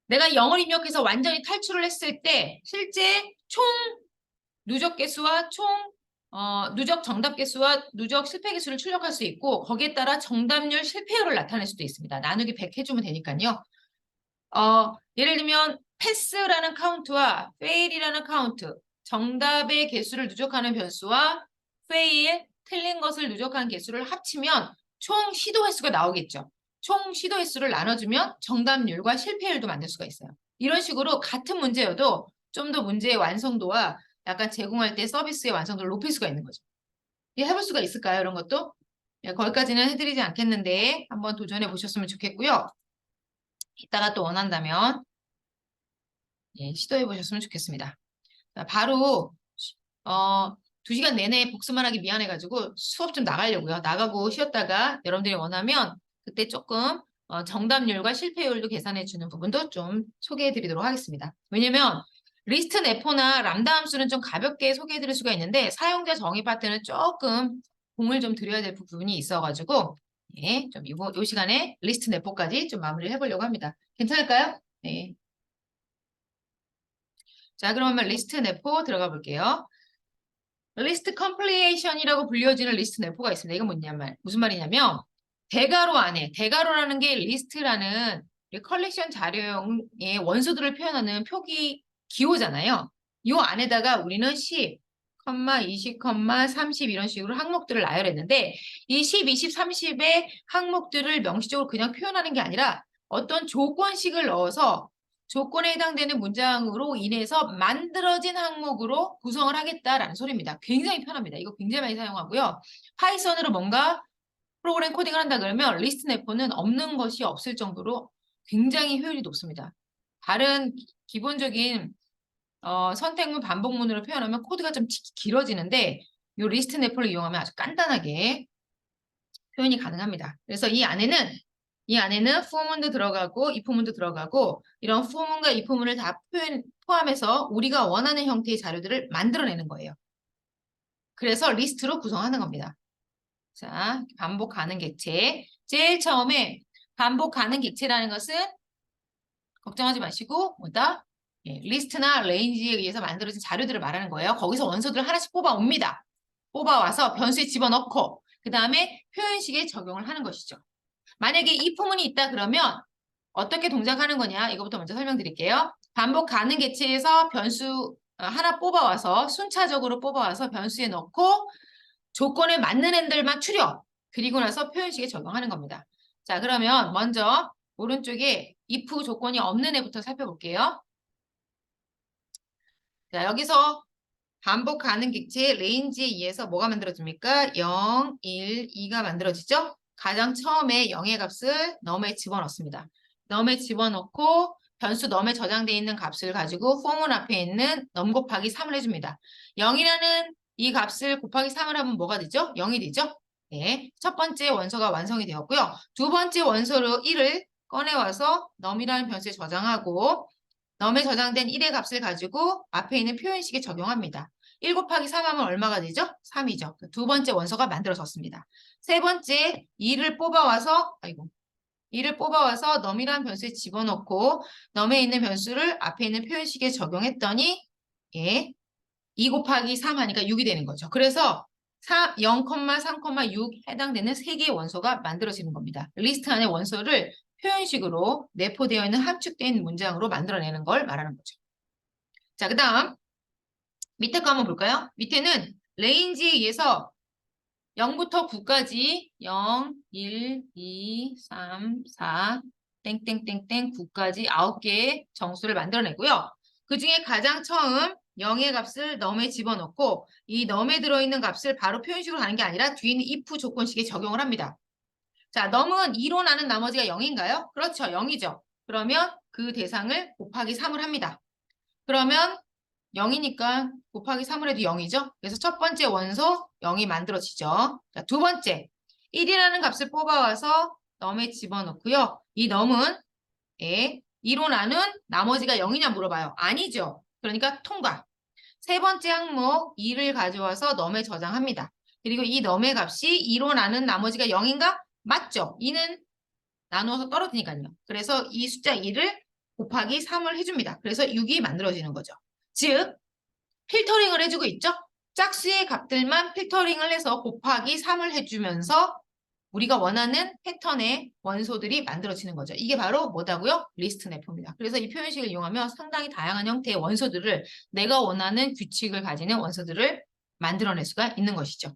내가 0을 입력해서 완전히 탈출을 했을 때 실제 총 누적 개수와 누적 정답 개수와 누적 실패 개수를 출력할 수 있고 거기에 따라 정답률, 실패율을 나타낼 수도 있습니다. 나누기 100 해주면 되니까요. 예를 들면 패스라는 카운트와 fail이라는 카운트, 정답의 개수를 누적하는 변수와 fail, 틀린 것을 누적한 개수를 합치면 총 시도 횟수가 나오겠죠. 총 시도 횟수를 나눠주면 정답률과 실패율도 만들 수가 있어요. 이런 식으로 같은 문제여도 좀 더 문제의 완성도와 약간 제공할 때 서비스의 완성도를 높일 수가 있는 거죠. 해볼 수가 있을까요? 이런 것도? 거기까지는 해드리지 않겠는데 한번 도전해 보셨으면 좋겠고요. 이따가 또 원한다면 시도해 보셨으면 좋겠습니다. 자, 바로 2시간 내내 복습만 하기 미안해가지고 수업 좀 나가려고요. 나가고 쉬었다가 여러분들이 원하면 그때 조금 정답률과 실패율도 계산해 주는 부분도 좀 소개해 드리도록 하겠습니다. 왜냐면 리스트 네포나 람다 함수는 좀 가볍게 소개해 드릴 수가 있는데 사용자 정의 파트는 조금 공을 좀 들여야 될 부분이 있어가지고 좀 이 시간에 리스트 네포까지 좀 마무리를 해보려고 합니다. 괜찮을까요? 네. 자, 그러면 리스트 네포 들어가 볼게요. 리스트 컴플리에이션이라고 불려지는 리스트 네포가 있습니다. 이건 무슨 말이냐면 대괄호라는 게 리스트라는 컬렉션 자료의 원소들을 표현하는 표기 기호잖아요. 이 안에다가 우리는 10, 20, 30 이런 식으로 항목들을 나열했는데 이 10, 20, 30의 항목들을 명시적으로 그냥 표현하는 게 아니라 어떤 조건식을 넣어서 조건에 해당되는 문장으로 인해서 만들어진 항목으로 구성을 하겠다라는 소리입니다. 굉장히 편합니다. 이거 굉장히 많이 사용하고요. 파이썬으로 뭔가 프로그램 코딩을 한다 그러면 리스트 네포는 없는 것이 없을 정도로 굉장히 효율이 높습니다. 다른 기본적인 선택문 반복문으로 표현하면 코드가 좀 길어지는데 이 리스트 네포를 이용하면 아주 간단하게 표현이 가능합니다. 그래서 이 안에는 for문도 들어가고 if문도 들어가고 이런 for문과 if문을 다 포함해서 우리가 원하는 형태의 자료들을 만들어내는 거예요. 그래서 리스트로 구성하는 겁니다. 자, 반복 가능 객체. 제일 처음에 반복 가능 객체라는 것은 걱정하지 마시고 뭐다? 리스트나 레인지에 의해서 만들어진 자료들을 말하는 거예요. 거기서 원소들을 하나씩 뽑아옵니다. 뽑아와서 변수에 집어넣고 그 다음에 표현식에 적용을 하는 것이죠. 만약에 이 포문이 있다 그러면 어떻게 동작하는 거냐? 이거부터 먼저 설명드릴게요. 반복 가능 객체에서 변수 하나 뽑아와서 순차적으로 뽑아와서 변수에 넣고 조건에 맞는 애들만 추려. 그리고 나서 표현식에 적용하는 겁니다. 자, 그러면 먼저 오른쪽에 if 조건이 없는 애부터 살펴볼게요. 자, 여기서 반복 가능 객체의 레인지에 의해서 뭐가 만들어집니까? 0, 1, 2가 만들어지죠? 가장 처음에 0의 값을 num에 집어넣습니다. num에 집어넣고 변수 num에 저장되어 있는 값을 가지고 포문 앞에 있는 num 곱하기 3을 해줍니다. 0이라는 이 값을 곱하기 3을 하면 뭐가 되죠? 0이 되죠? 네, 첫 번째 원소가 완성이 되었고요. 두 번째 원소로 1을 꺼내와서 num이라는 변수에 저장하고 num에 저장된 1의 값을 가지고 앞에 있는 표현식에 적용합니다. 1 곱하기 3 하면 얼마가 되죠? 3이죠. 두 번째 원소가 만들어졌습니다. 세 번째 2를 뽑아와서 num이라는 변수에 집어넣고 num에 있는 변수를 앞에 있는 표현식에 적용했더니 2 곱하기 3 하니까 6이 되는 거죠. 그래서 0, 3,6 해당되는 3개의 원소가 만들어지는 겁니다. 리스트 안의 원소를 표현식으로 내포되어 있는 함축된 문장으로 만들어내는 걸 말하는 거죠. 자, 그 다음 밑에 거 한번 볼까요? 밑에는 레인지에 의해서 0부터 9까지 0, 1, 2, 3, 4, 땡땡땡땡 9까지 9개의 정수를 만들어내고요. 그 중에 가장 처음 0의 값을 num에 집어넣고 이 num에 들어있는 값을 바로 표현식으로 가는 게 아니라 뒤에 있는 if 조건식에 적용을 합니다. 자, num은 2로 나눈 나머지가 0인가요? 그렇죠. 0이죠. 그러면 그 대상을 곱하기 3을 합니다. 그러면 0이니까 곱하기 3을 해도 0이죠. 그래서 첫 번째 원소 0이 만들어지죠. 자, 두 번째 1이라는 값을 뽑아와서 num에 집어넣고요. 이 num은 예. 2로 나눈 나머지가 0이냐 물어봐요. 아니죠. 그러니까 통과. 세 번째 항목 2를 가져와서 넘에 저장합니다. 그리고 이 넘의 값이 2로 나눈 나머지가 0인가? 맞죠. 2는 나누어서 떨어지니까요. 그래서 이 숫자 2를 곱하기 3을 해줍니다. 그래서 6이 만들어지는 거죠. 즉 필터링을 해주고 있죠. 짝수의 값들만 필터링을 해서 곱하기 3을 해주면서 우리가 원하는 패턴의 원소들이 만들어지는 거죠. 이게 바로 뭐다고요? 리스트 내포입니다. 그래서 이 표현식을 이용하면 상당히 다양한 형태의 원소들을 내가 원하는 규칙을 가지는 원소들을 만들어낼 수가 있는 것이죠.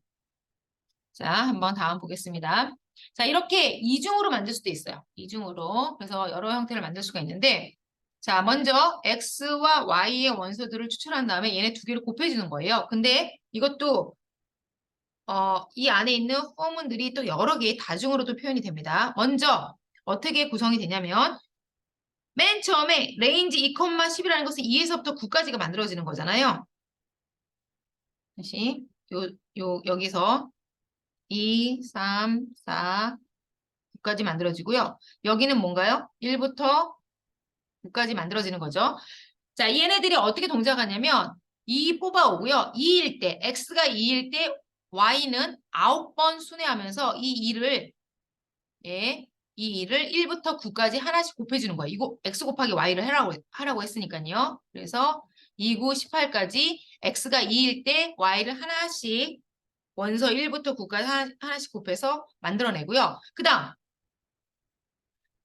자, 한번 다음 보겠습니다. 자, 이렇게 이중으로 만들 수도 있어요. 이중으로. 그래서 여러 형태를 만들 수가 있는데 자, 먼저 X와 Y의 원소들을 추출한 다음에 얘네 두 개를 곱해주는 거예요. 근데 이것도 이 안에 있는 포문들이 또 여러 개의 다중으로도 표현이 됩니다. 먼저 어떻게 구성이 되냐면 맨 처음에 레인지 2,10이라는 것은 2에서부터 9까지가 만들어지는 거잖아요. 다시 여기서 2, 3, 4, 9까지 만들어지고요. 여기는 뭔가요? 1부터 9까지 만들어지는 거죠. 자, 얘네들이 어떻게 동작하냐면 2 뽑아오고요. 2일 때, X가 2일 때 Y는 9번 순회하면서 이 2를 예, 이 2를 1부터 9까지 하나씩 곱해주는 거예요. 이거 X 곱하기 Y를 하라고 했으니까요. 그래서 2, 9, 18까지 X가 2일 때 Y를 하나씩 원서 1부터 9까지 하나씩 곱해서 만들어내고요. 그 다음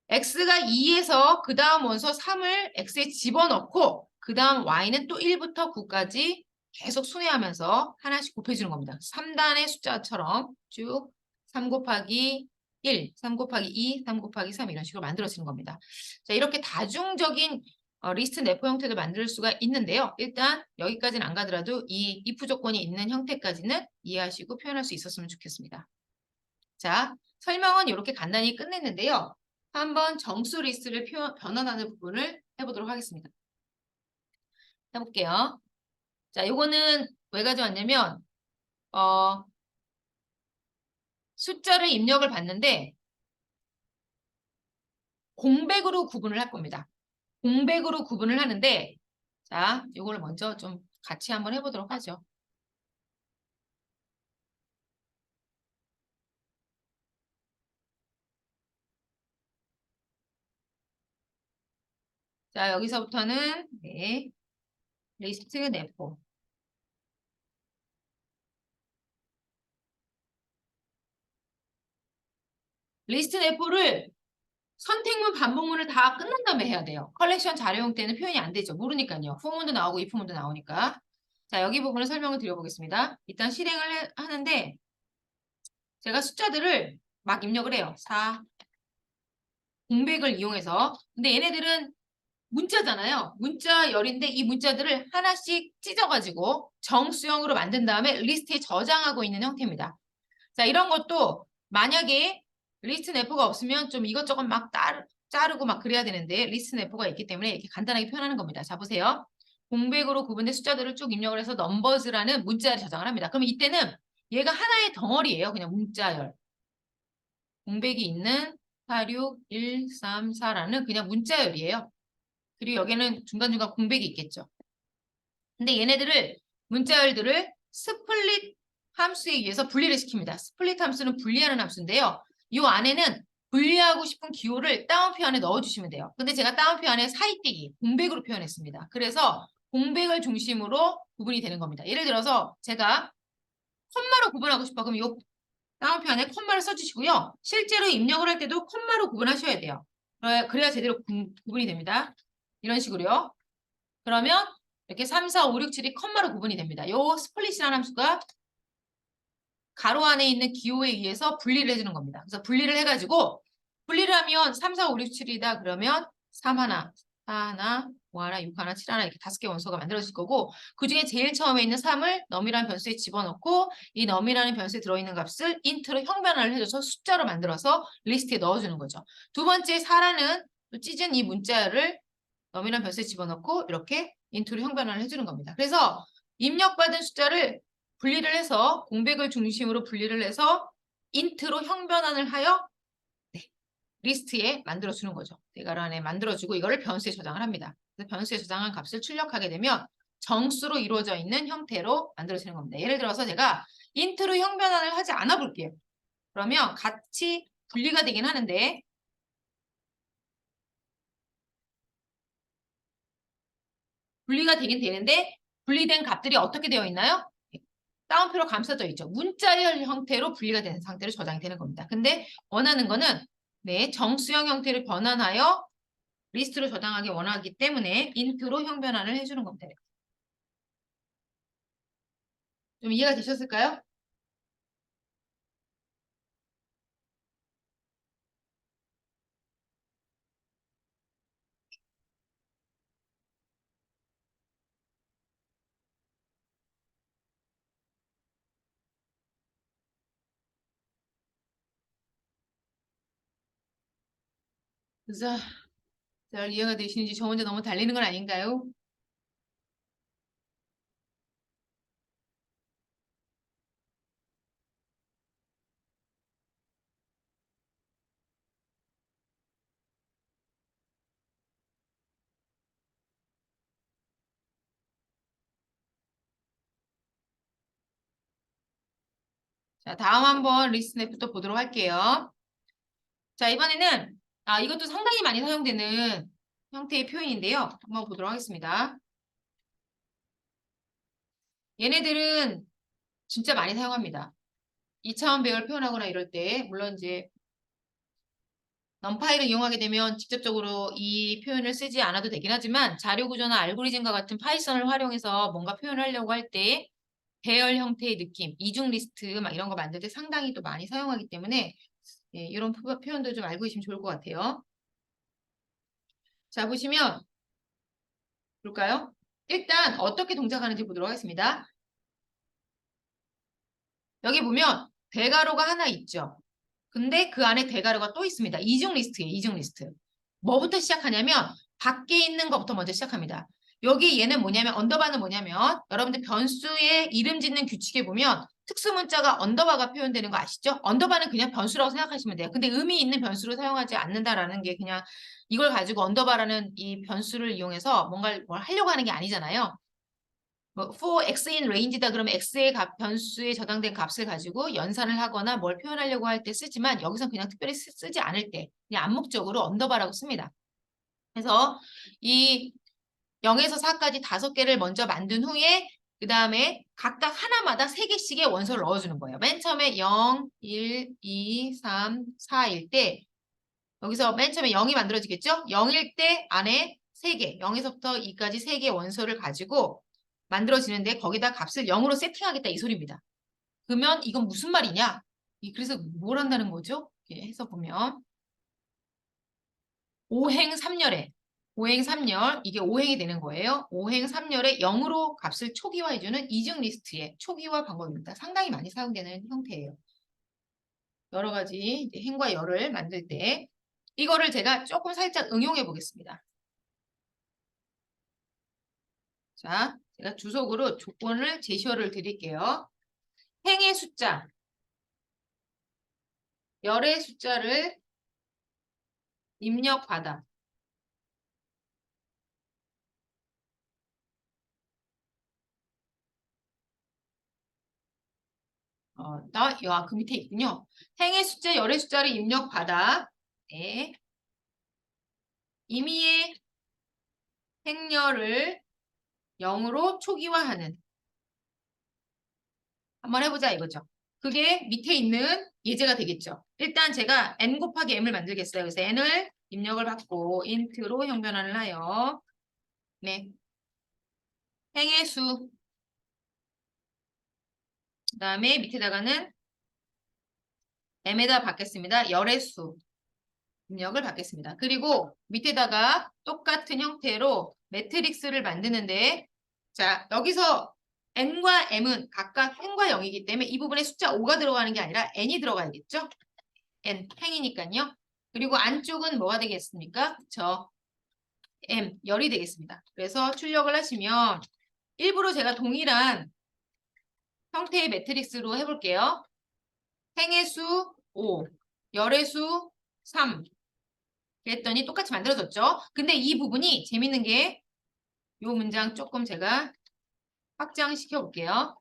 X가 2에서 그 다음 원소 3을 X에 집어넣고 그 다음 Y는 또 1부터 9까지 계속 순회하면서 하나씩 곱해주는 겁니다. 3단의 숫자처럼 쭉 3 곱하기 1, 3 곱하기 2, 3 곱하기 3 이런 식으로 만들어지는 겁니다. 자, 이렇게 다중적인 리스트 내포 형태를 만들 수가 있는데요. 일단 여기까지는 안 가더라도 이 if 조건이 있는 형태까지는 이해하시고 표현할 수 있었으면 좋겠습니다. 자, 설명은 이렇게 간단히 끝냈는데요. 한번 정수 리스트를 변환하는 부분을 해보도록 하겠습니다. 해볼게요. 자, 요거는 왜 가져왔냐면 숫자를 입력을 받는데 공백으로 구분을 할 겁니다. 공백으로 구분을 하는데 자, 요거를 먼저 좀 같이 한번 해보도록 하죠. 자, 여기서부터는 네, 리스트 내포. 리스트 내포를 선택문, 반복문을 다 끝난 다음에 해야 돼요. 컬렉션 자료용 때는 표현이 안 되죠. 모르니까요. 포문도 나오고 if문도 나오니까. 자, 여기 부분을 설명을 드려보겠습니다. 일단 실행을 하는데 제가 숫자들을 막 입력을 해요. 4, 공백을 이용해서. 근데 얘네들은 문자잖아요. 문자열인데 이 문자들을 하나씩 찢어가지고 정수형으로 만든 다음에 리스트에 저장하고 있는 형태입니다. 자, 이런 것도 만약에 리스트 내포가 없으면 좀 이것저것 막 자르고 막 그래야 되는데 리스트 내포가 있기 때문에 이렇게 간단하게 표현하는 겁니다. 자, 보세요. 공백으로 구분된 숫자들을 쭉 입력을 해서 넘버즈라는 문자를 저장을 합니다. 그럼 이때는 얘가 하나의 덩어리예요. 그냥 문자열. 공백이 있는 4, 6, 1, 3, 4라는 그냥 문자열이에요. 그리고 여기는 중간중간 공백이 있겠죠. 근데 얘네들을 문자열들을 스플릿 함수에 의해서 분리를 시킵니다. 스플릿 함수는 분리하는 함수인데요. 이 안에는 분리하고 싶은 기호를 따옴표 안에 넣어주시면 돼요. 근데 제가 따옴표 안에 사이떼기, 공백으로 표현했습니다. 그래서 공백을 중심으로 구분이 되는 겁니다. 예를 들어서 제가 콤마로 구분하고 싶어. 그럼 이 따옴표 안에 콤마를 써주시고요. 실제로 입력을 할 때도 콤마로 구분하셔야 돼요. 그래야 제대로 구분이 됩니다. 이런 식으로요. 그러면 이렇게 3, 4, 5, 6, 7이 컴마로 구분이 됩니다. 요 스플릿이라는 함수가 가로 안에 있는 기호에 의해서 분리를 해주는 겁니다. 그래서 분리를 해가지고 분리를 하면 3, 4, 5, 6, 7이다 그러면 3 하나, 4 하나, 5 하나, 6 하나, 7 하나 이렇게 5개 원소가 만들어질 거고 그중에 제일 처음에 있는 3을 num이라는 변수에 집어넣고 이 num이라는 변수에 들어있는 값을 int로 형변화를 해줘서 숫자로 만들어서 리스트에 넣어주는 거죠. 두 번째 4라는 찢은 이 문자를 num이라는 변수에 집어넣고 이렇게 인트로 형변화를 해주는 겁니다. 그래서 입력받은 숫자를 분리를 해서 공백을 중심으로 분리를 해서 인트로 형변환을 하여 리스트에 만들어주는 거죠. 대괄호 안에 만들어주고 이거를 변수에 저장을 합니다. 그래서 변수에 저장한 값을 출력하게 되면 정수로 이루어져 있는 형태로 만들어지는 겁니다. 예를 들어서 제가 인트로 형 변환을 하지 않아 볼게요. 그러면 같이 분리가 되긴 하는데 분리가 되긴 되는데 분리된 값들이 어떻게 되어 있나요? 따옴표로 감싸져 있죠. 문자열 형태로 분리가 되는 상태로 저장이 되는 겁니다. 근데 원하는 거는 네, 정수형 형태를 변환하여 리스트로 저장하기 원하기 때문에 인트로 형 변환을 해주는 겁니다. 좀 이해가 되셨을까요? 그래서 잘 이해가 되시는지 저 혼자 너무 달리는 건 아닌가요? 자, 다음 한번 리스트넷부터 보도록 할게요. 자, 이번에는 이것도 상당히 많이 사용되는 형태의 표현인데요. 한번 보도록 하겠습니다. 얘네들은 진짜 많이 사용합니다. 2차원 배열 표현하거나 이럴 때 물론 이제 넘파이를 이용하게 되면 직접적으로 이 표현을 쓰지 않아도 되긴 하지만 자료 구조나 알고리즘과 같은 파이썬을 활용해서 뭔가 표현을 하려고 할 때 배열 형태의 느낌, 이중 리스트 막 이런 거 만들 때 상당히 또 많이 사용하기 때문에 예, 이런 표현도 좀 알고 계시면 좋을 것 같아요. 자, 보시면 볼까요? 일단 어떻게 동작하는지 보도록 하겠습니다. 여기 보면 대괄호가 하나 있죠. 근데 그 안에 대괄호가 또 있습니다. 이중 리스트예요. 이중 리스트. 뭐부터 시작하냐면 밖에 있는 것부터 먼저 시작합니다. 여기 얘는 뭐냐면 언더바는 뭐냐면 여러분들 변수의 이름 짓는 규칙에 보면 특수 문자가 언더바가 표현되는 거 아시죠? 언더바는 그냥 변수라고 생각하시면 돼요. 근데 의미 있는 변수로 사용하지 않는다라는 게 그냥 이걸 가지고 언더바라는 이 변수를 이용해서 뭔가 뭘 하려고 하는 게 아니잖아요. 뭐 for x in range다 그러면 x의 변수에 저장된 값을 가지고 연산을 하거나 뭘 표현하려고 할 때 쓰지만 여기서 그냥 특별히 쓰지 않을 때 그냥 암묵적으로 언더바라고 씁니다. 그래서 이 0에서 4까지 5개를 먼저 만든 후에 그 다음에 각각 하나마다 3개씩의 원소를 넣어주는 거예요. 맨 처음에 0, 1, 2, 3, 4일 때 여기서 맨 처음에 0이 만들어지겠죠? 0일 때 안에 3개, 0에서부터 2까지 3개의 원소를 가지고 만들어지는데 거기다 값을 0으로 세팅하겠다 이 소리입니다. 그러면 이건 무슨 말이냐? 그래서 뭘 한다는 거죠? 이렇게 해서 보면 오행 3열에 오행 3열 이게 오행이 되는 거예요. 오행 3열에 0으로 값을 초기화해주는 이중 리스트의 초기화 방법입니다. 상당히 많이 사용되는 형태예요. 여러 가지 행과 열을 만들 때 이거를 제가 조금 살짝 응용해 보겠습니다. 자, 제가 주석으로 조건을 제시어를 드릴게요. 행의 숫자, 열의 숫자를 입력받아. 그 밑에 있군요. 행의 숫자, 열의 숫자를 입력받아. 네. 임의의 행렬을 0으로 초기화하는. 한번 해보자 이거죠. 그게 밑에 있는 예제가 되겠죠. 일단 제가 n 곱하기 m을 만들겠어요. 그래서 n을 입력을 받고 int로 형 변환을 하여 네. 행의 수, 그 다음에 밑에다가는 m에다 받겠습니다. 열의 수 입력을 받겠습니다. 그리고 밑에다가 똑같은 형태로 매트릭스를 만드는데 자 여기서 n과 m은 각각 행과 0이기 때문에 이 부분에 숫자 5가 들어가는 게 아니라 n이 들어가야겠죠? n 행이니까요. 그리고 안쪽은 뭐가 되겠습니까? m 열이 되겠습니다. 그래서 출력을 하시면 일부러 제가 동일한 형태의 매트릭스로 해볼게요. 행의 수 5, 열의 수 3, 그랬더니 똑같이 만들어졌죠. 근데 이 부분이 재밌는 게 이 문장 조금 제가 확장시켜 볼게요.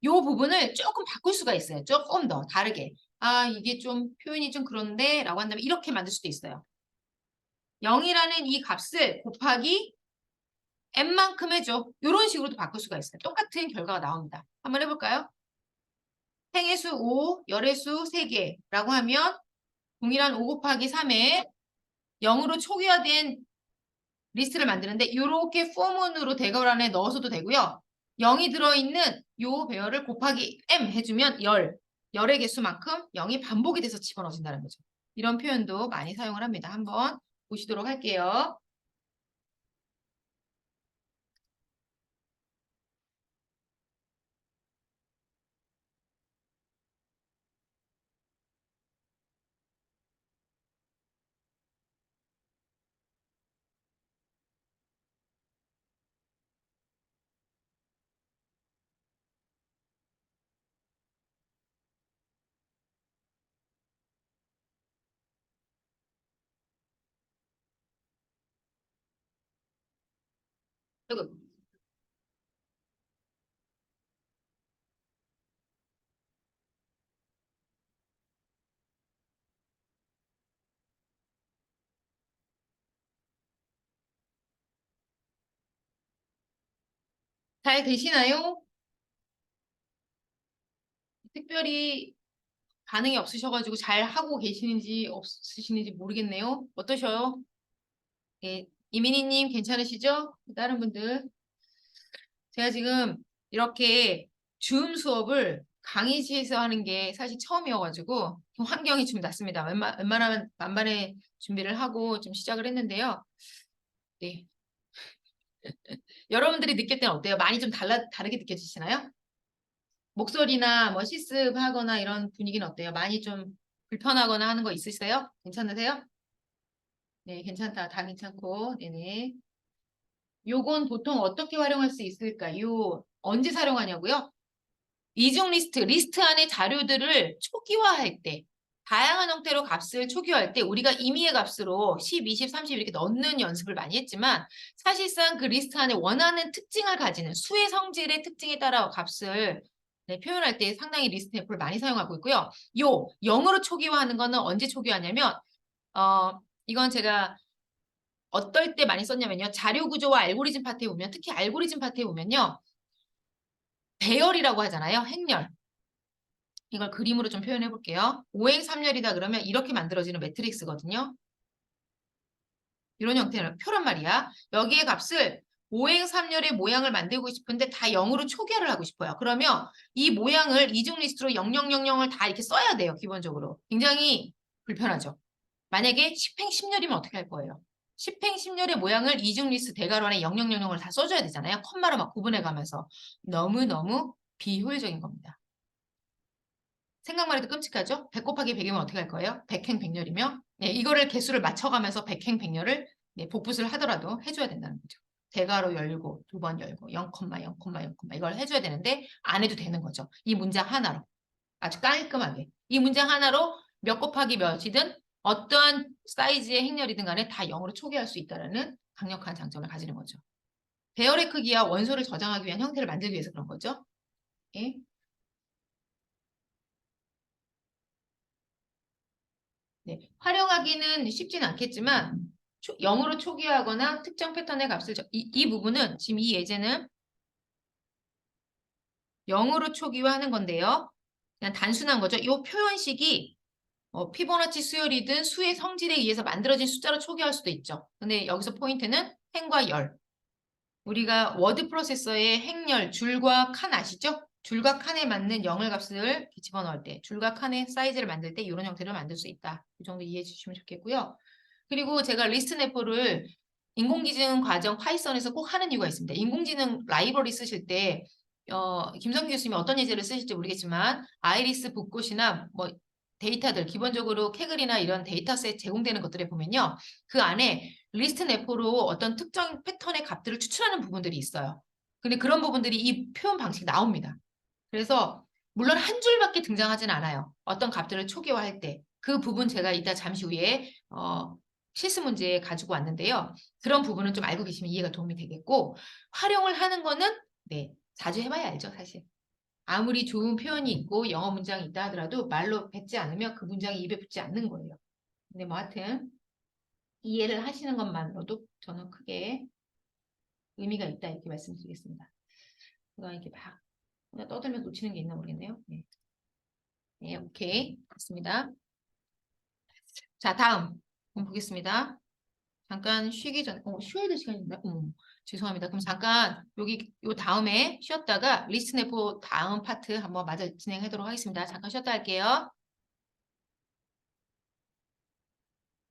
이 부분을 조금 바꿀 수가 있어요. 조금 더 다르게. 아, 이게 좀 표현이 좀 그런데 라고 한다면 이렇게 만들 수도 있어요. 0이라는 이 값을 곱하기 n만큼 해줘. 이런 식으로도 바꿀 수가 있어요. 똑같은 결과가 나옵니다. 한번 해볼까요? 행의 수 5, 열의 수 3개라고 하면 동일한 5 곱하기 3에 0으로 초기화된 리스트를 만드는데 이렇게 포문으로 대괄호 안에 넣어서도 되고요. 0이 들어있는 요 배열을 곱하기 m 해주면 열의 개수만큼 0이 반복이 돼서 집어넣어진다는 거죠. 이런 표현도 많이 사용을 합니다. 한번 보시도록 할게요. 그리고 잘 되시나요? 특별히 반응이 없으셔가지고 잘 하고 계시는지 없으시는지 모르겠네요. 어떠셔요? 네, 이민희님 괜찮으시죠? 다른 분들. 제가 지금 이렇게 줌 수업을 강의실에서 하는 게 사실 처음이어가지고 환경이 좀 났습니다. 웬만하면 만반의 준비를 하고 좀 시작을 했는데요. 네. 여러분들이 느낄 때는 어때요? 많이 좀 다르게 느껴지시나요? 목소리나 뭐 실습하거나 이런 분위기는 어때요? 많이 좀 불편하거나 하는 거 있으세요? 괜찮으세요? 네, 괜찮다. 다 괜찮고. 네네. 요건 보통 어떻게 활용할 수 있을까요? 언제 사용하냐고요? 이중 리스트 안에 자료들을 초기화할 때, 다양한 형태로 값을 초기화할 때 우리가 임의의 값으로 10, 20, 30 이렇게 넣는 연습을 많이 했지만 사실상 그 리스트 안에 원하는 특징을 가지는 수의 성질의 특징에 따라 값을 표현할 때 상당히 리스트 앱을 많이 사용하고 있고요. 0으로 초기화하는 거는 언제 초기화하냐면 이건 제가 어떨 때 많이 썼냐면요. 자료 구조와 알고리즘 파트에 보면 특히 알고리즘 파트에 보면요. 배열이라고 하잖아요. 행렬. 이걸 그림으로 좀 표현해 볼게요. 5행 3열이다 그러면 이렇게 만들어지는 매트릭스거든요. 이런 형태의 표란 말이야. 여기에 값을 5행 3열의 모양을 만들고 싶은데 다 0으로 초기화를 하고 싶어요. 그러면 이 모양을 이중 리스트로 0000을 다 이렇게 써야 돼요. 기본적으로. 굉장히 불편하죠. 만약에 10행 10열이면 어떻게 할 거예요? 10행 10열의 모양을 이중 리스트 대괄호 안에 0000을 다 써줘야 되잖아요. 컴마로 막 구분해 가면서. 너무너무 비효율적인 겁니다. 생각만 해도 끔찍하죠? 100 곱하기 100이면 어떻게 할 거예요? 100행 100열이면 네, 이거를 개수를 맞춰가면서 100행 100열을 네, 복붙을 하더라도 해줘야 된다는 거죠. 대괄호 열고 두 번 열고 0, 0, 0, 이걸 해줘야 되는데 안 해도 되는 거죠. 이 문장 하나로 아주 깔끔하게 이 문장 하나로 몇 곱하기 몇이든 어떠한 사이즈의 행렬이든 간에 다 0으로 초기화할 수 있다는 강력한 장점을 가지는 거죠. 배열의 크기와 원소를 저장하기 위한 형태를 만들기 위해서 그런 거죠. 예? 네, 활용하기는 쉽진 않겠지만 0으로 초기화하거나 특정 패턴의 값을 이 부분은 지금 이 예제는 0으로 초기화하는 건데요. 그냥 단순한 거죠. 이 표현식이 피보나치 수열이든 수의 성질에 의해서 만들어진 숫자로 초기화할 수도 있죠. 근데 여기서 포인트는 행과 열. 우리가 워드 프로세서의 행렬, 줄과 칸 아시죠? 줄과 칸에 맞는 영을 값을 집어넣을 때, 줄과 칸의 사이즈를 만들 때 이런 형태로 만들 수 있다. 이 정도 이해해 주시면 좋겠고요. 그리고 제가 리스트 네포를 인공지능 과정 파이썬에서 꼭 하는 이유가 있습니다. 인공지능 라이브러리 쓰실 때 김성규 교수님이 어떤 예제를 쓰실지 모르겠지만 아이리스 붓꽃이나 뭐 데이터들 기본적으로 캐글이나 이런 데이터셋 제공되는 것들에 보면요. 그 안에 리스트 네포로 어떤 특정 패턴의 값들을 추출하는 부분들이 있어요. 근데 그런 부분들이 이 표현 방식이 나옵니다. 그래서 물론 한 줄밖에 등장하진 않아요. 어떤 값들을 초기화할 때. 그 부분 제가 이따 잠시 후에 실습 문제 가지고 왔는데요. 그런 부분은 좀 알고 계시면 이해가 도움이 되겠고 활용을 하는 거는 네, 자주 해봐야 알죠, 사실. 아무리 좋은 표현이 있고 영어 문장이 있다 하더라도 말로 뱉지 않으면 그 문장이 입에 붙지 않는 거예요. 근데 뭐 하여튼 이해를 하시는 것만으로도 저는 크게 의미가 있다 이렇게 말씀드리겠습니다. 제가 이렇게 막 그냥 떠들면서 놓치는 게 있나 모르겠네요. 네, 네 오케이. 됐습니다. 자, 다음 한번 보겠습니다. 잠깐 쉬기 전에, 쉬어야 될 시간이 있나요? 죄송합니다. 그럼 잠깐 여기 요 다음에 쉬었다가 리스트 내포 다음 파트 한번 마저 진행하도록 하겠습니다. 잠깐 쉬었다 할게요.